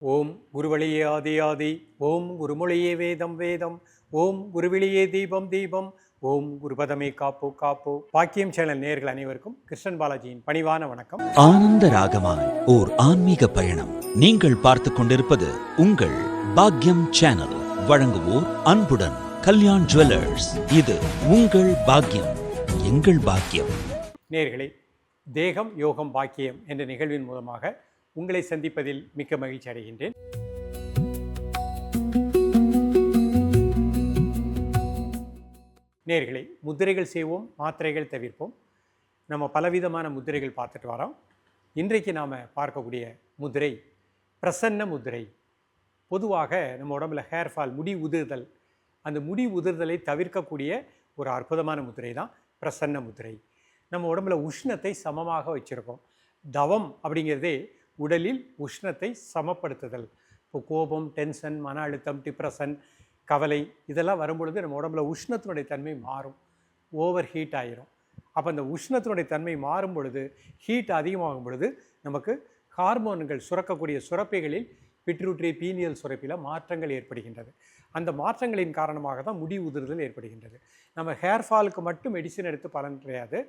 ஓம் குருவழியே ஆதி ஆதி, ஓம் குருமொழியே வேதம் வேதம், ஓம் குருவிழியே தீபம் தீபம், ஓம் குருபதமே காப்போ காப்போ. பாக்கியம் சேனல் நேயர்கள் அனைவருக்கும் கிருஷ்ணன் பாலாஜியின் பணிவான வணக்கம். ஆனந்த ராகமாய் ஓர் ஆன்மீக பயணம். நீங்கள் பார்த்துக் கொண்டிருப்பது உங்கள் பாக்யம் சேனல். வழங்குவோர் அன்புடன் கல்யாண் ஜுவல்லர்ஸ். இது உங்கள் பாக்யம், எங்கள் பாக்கியம். நேயர்களே, தேகம் யோகம் பாக்கியம் என்ற நிகழ்வின் மூலமாக உங்களை சந்திப்பதில் மிக்க மகிழ்ச்சி அடைகின்றேன். நேயர்களே, முத்திரைகள் செய்வோம், மாத்திரைகள் தவிர்ப்போம். நம்ம பலவிதமான முத்திரைகள் பார்த்துட்டு வரோம். இன்றைக்கு நாம் பார்க்கக்கூடிய முத்திரை பிரசன்ன முத்திரை. பொதுவாக நம்ம உடம்புல ஹேர் ஃபால், முடி உதிர்தல், அந்த முடி உதிர்தலை தவிர்க்கக்கூடிய ஒரு அற்புதமான முத்திரை தான் பிரசன்ன முத்திரை. நம்ம உடம்புல உஷ்ணத்தை சமமாக வச்சுருக்கோம். தவம் அப்படிங்கிறதே உடலில் உஷ்ணத்தை சமப்படுத்துதல். இப்போ கோபம், டென்ஷன், மன அழுத்தம், டிப்ரெஷன், கவலை இதெல்லாம் வரும்பொழுது நம்ம உடம்புல உஷ்ணத்தினுடைய தன்மை மாறும், ஓவர் ஹீட் ஆகிரும். அப்போ அந்த உஷ்ணத்தினுடைய தன்மை மாறும் பொழுது, ஹீட் அதிகமாகும் பொழுது நமக்கு ஹார்மோன்கள் சுரக்கக்கூடிய சுரப்பிகளில் பிட்ரூட்ரி, பீனியல் சுரப்பில் மாற்றங்கள் ஏற்படுகின்றது. அந்த மாற்றங்களின் காரணமாக தான் முடி உதிர்தல் ஏற்படுகின்றது. நம்ம ஹேர் ஃபாலுக்கு மட்டும் மெடிசின் எடுத்து பலன் கிடையாது.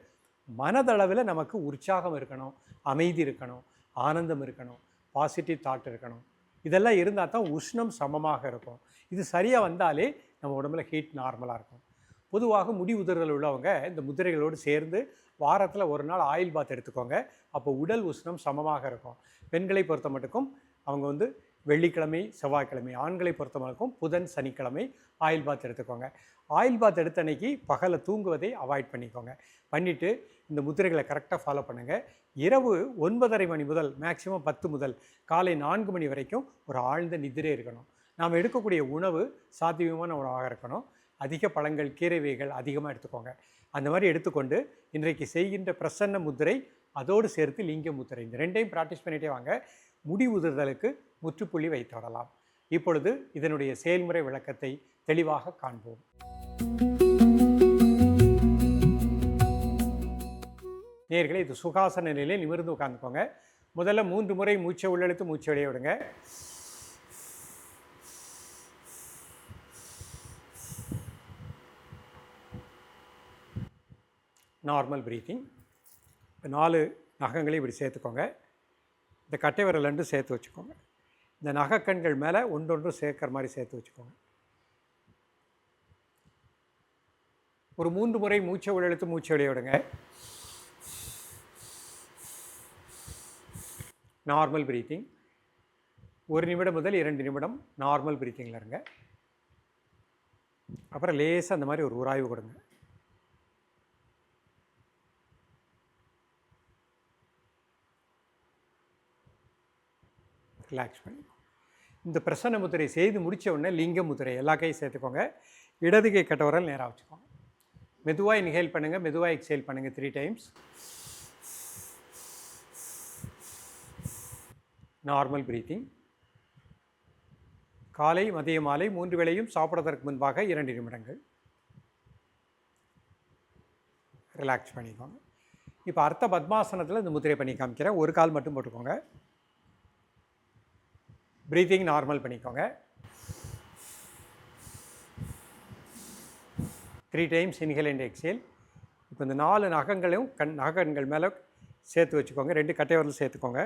மனதளவில் நமக்கு உற்சாகம் இருக்கணும், அமைதி இருக்கணும், ஆனந்தம் இருக்கணும், பாசிட்டிவ் தாட் இருக்கணும். இதெல்லாம் இருந்தால் தான் உஷ்ணம் சமமாக இருக்கும். இது சரியாக வந்தாலே நம்ம உடம்புல ஹீட் நார்மலாக இருக்கும். பொதுவாக முடி உதிர்தல் உள்ளவங்க இந்த முதிரைகளோடு சேர்ந்து வாரத்தில் ஒரு நாள் ஆயில் பாத் எடுத்துக்கோங்க. அப்போ உடல் உஷ்ணம் சமமாக இருக்கும். பெண்களை பொறுத்த மட்டுக்கும் அவங்க வெள்ளிக்கிழமை, செவ்வாய்க்கிழமை, ஆண்களை பொறுத்த மட்டுக்கும் புதன், சனிக்கிழமை ஆயில் பாத் எடுத்துக்கோங்க. ஆயில் பாத் எடுத்த அன்னைக்கு பகலை தூங்குவதை அவாய்ட் பண்ணிக்கோங்க. பண்ணிவிட்டு இந்த முத்திரைகளை கரெக்டாக ஃபாலோ பண்ணுங்கள். இரவு 9:30 மணி முதல் மேக்ஸிமம் 10 முதல் காலை 4 மணி வரைக்கும் ஒரு ஆழ்ந்த நிதிரை இருக்கணும். நாம் எடுக்கக்கூடிய உணவு சாத்தியமான உணவாக இருக்கணும். அதிக பழங்கள், கீரை வகைகள் அதிகமாக எடுத்துக்கோங்க. அந்த மாதிரி எடுத்துக்கொண்டு இன்றைக்கு செய்கின்ற பிரசன்ன முத்திரை, அதோடு சேர்த்து லிங்க முத்திரை, இந்த ரெண்டையும் ப்ராக்டிஸ் பண்ணிகிட்டே வாங்க. முடி உதிர்தலுக்கு முற்றுப்புள்ளி வைத்து விடலாம். இப்பொழுது இதனுடைய செயல்முறை விளக்கத்தை தெளிவாக காண்போம். நேயர்களே, இது சுகாசன நிலையில் நிமிர்ந்து உட்காந்துக்கோங்க. முதல்ல 3 முறை மூச்சை உள்ளெழுத்து மூச்சை வெளியே விடுங்க. Normal breathing. இப்போ 4 நகங்களையும் இப்படி சேர்த்துக்கோங்க. இந்த கட்டை விரல் 2 சேர்த்து வச்சுக்கோங்க. இந்த நகக்கண்கள் மேலே ஒன்றொன்று சேர்க்குற மாதிரி சேர்த்து வச்சுக்கோங்க. ஒரு 3 முறை மூச்சை உள்ளெழுத்து மூச்சை வெளியே விடுங்க. Normal breathing. 1 நிமிடம் முதல் 2 நிமிடம் நார்மல் ப்ரீத்திங்கில் இருங்க. அப்புறம் லேசாக அந்த மாதிரி ஒரு உராய்வு கொடுங்க. ரிலாக்ஸ் பண்ணி இந்த பிரசன்ன முத்திரை செய்து முடித்த உடனே லிங்க முத்திரை எல்லா கையும் சேர்த்துக்கோங்க. இடது கை கட்ட விரல் நேராக வச்சுக்கோங்க. மெதுவாக இன்ஹேல் பண்ணுங்கள், மெதுவாக எக்ஸேல் பண்ணுங்கள் 3 டைம்ஸ். Normal breathing. காலை, மதிய, மாலை 3 வேளையும் சாப்பிட்றதற்கு முன்பாக 2 நிமிடங்கள் ரிலாக்ஸ் பண்ணிக்கோங்க. இப்போ அர்த்த பத்மாசனத்தில் இந்த முத்திரை பண்ணி காமிக்கிறேன். ஒரு கால் மட்டும் போட்டுக்கோங்க. ப்ரீத்திங் நார்மல் பண்ணிக்கோங்க. 3 டைம்ஸ் இன்ஹேல் அண்ட் எக்ஸேல். இப்போ இந்த 4 நகங்களையும் நகங்கள் மேலே சேர்த்து வச்சுக்கோங்க. 2 கட்டை விரல் சேர்த்துக்கோங்க.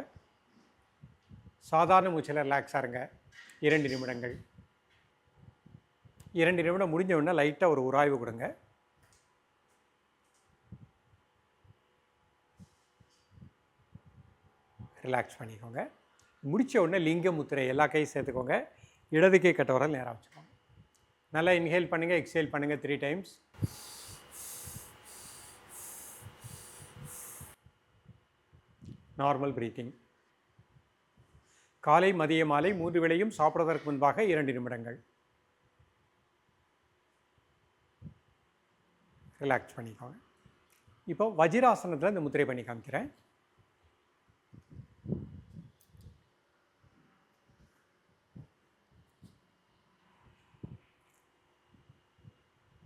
சாதாரண மூச்சில் ரிலாக்ஸாக இருங்க. 2 நிமிடங்கள். 2 நிமிடம் முடிஞ்ச உடனே லைட்டாக ஒரு உராய்வு கொடுங்க. ரிலாக்ஸ் பண்ணிக்கோங்க. முடித்த உடனே லிங்க முத்திரை எல்லா கையும் சேர்த்துக்கோங்க. இடது கை கட்ட விரல் நேராக வச்சுக்கோங்க. நல்லா இன்ஹேல் பண்ணுங்கள், எக்ஸேல் பண்ணுங்கள் 3 டைம்ஸ். Normal breathing. காலை, மதிய, மாலை 3 வேளையும் சாப்பிட்றதற்கு முன்பாக 2 நிமிடங்கள் ரிலாக்ஸ் பண்ணிக்கோங்க. இப்போ வஜிராசனத்தில் இந்த முத்திரை பண்ணி காமிக்கிறேன்.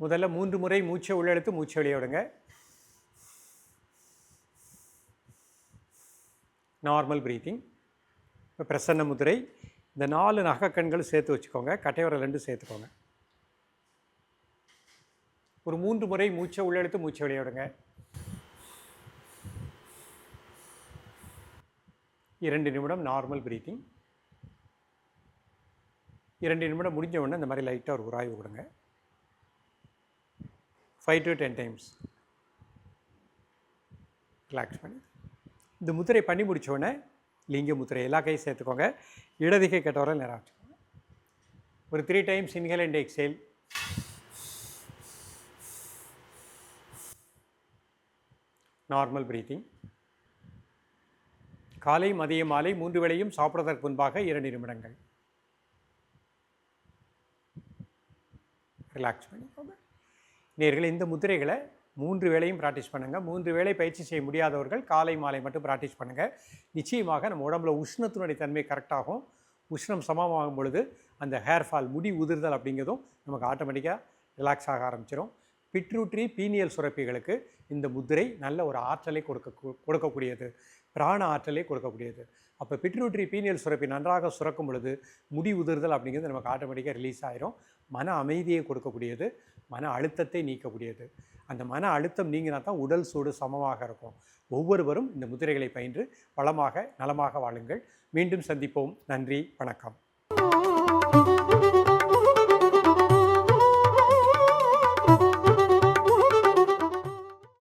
முதல்ல 3 முறை மூச்சை உள்ளெழுத்து மூச்சை வெளியே விடுங்க. Normal breathing. இப்போ பிரசன்ன முதிரை இந்த 4 நகக்கண்களும் சேர்த்து வச்சுக்கோங்க. கட்டைவிரல் 2 சேர்த்துக்கோங்க. ஒரு 3 முறை மூச்சை உள்ளெழுத்து மூச்சை வெளியே விடுங்க. 2 நிமிடம் நார்மல் பிரீத்திங். 2 நிமிடம் முடிஞ்ச உடனே இந்த மாதிரி லைட்டாக ஒரு உராய்வு கொடுங்க. 5 to 10 டைம்ஸ் ரிலாக்ஸ் பண்ணி இந்த முத்திரை பண்ணி முடித்த உடனே லிங்க முத்திரை எல்லா கையும் சேர்த்துக்கோங்க. இடது கை கட்டவரை நேரம் வச்சுக்கோங்க. ஒரு 3 times inhale and exhale. Normal breathing. காலை மதியம் மாலை 3 வேளையும் சாப்பிட்றதற்கு முன்பாக 2 நிமிடங்கள் ரிலாக்ஸ் பண்ணிக்கோங்க. நேயர்களே, இந்த முத்திரைகளை 3 வேளையும் ப்ராக்டிஸ் பண்ணுங்கள். 3 வேளை பயிற்சி செய்ய முடியாதவர்கள் காலை மாலை மட்டும் ப்ராக்டிஸ் பண்ணுங்கள். நிச்சயமாக நம்ம உடம்புல உஷ்ணத்தினுடைய தன்மை கரெக்டாகும். உஷ்ணம் சமமாகும் பொழுது அந்த ஹேர் ஃபால், முடி உதிர்தல் அப்படிங்கிறதும் நமக்கு ஆட்டோமேட்டிக்காக ரிலாக்ஸ் ஆக ஆரம்பிச்சிடும். பிட்ரூட்ரி பீனியல் சுரப்பிகளுக்கு இந்த முத்திரை நல்ல ஒரு ஆற்றலை கொடுக்கக்கூடியது, பிராண ஆற்றலை கொடுக்கக்கூடியது. அப்போ பிட்ரூட்ரி பீனியல் சுரப்பி நன்றாக சுரக்கும் பொழுது முடி உதிர்தல் அப்படிங்கிறது நமக்கு ஆட்டோமேட்டிக்காக ரிலீஸ் ஆயிரும். மன அமைதியை கொடுக்கக்கூடியது, மன அழுத்தத்தை நீக்கக்கூடியது. அந்த மன அழுத்தம் நீங்கினா தான் உடல் சூடு சமமாக இருக்கும். ஒவ்வொருவரும் இந்த முத்திரைகளை பயின்று வளமாக நலமாக வாழுங்கள். மீண்டும் சந்திப்போம். நன்றி, வணக்கம்.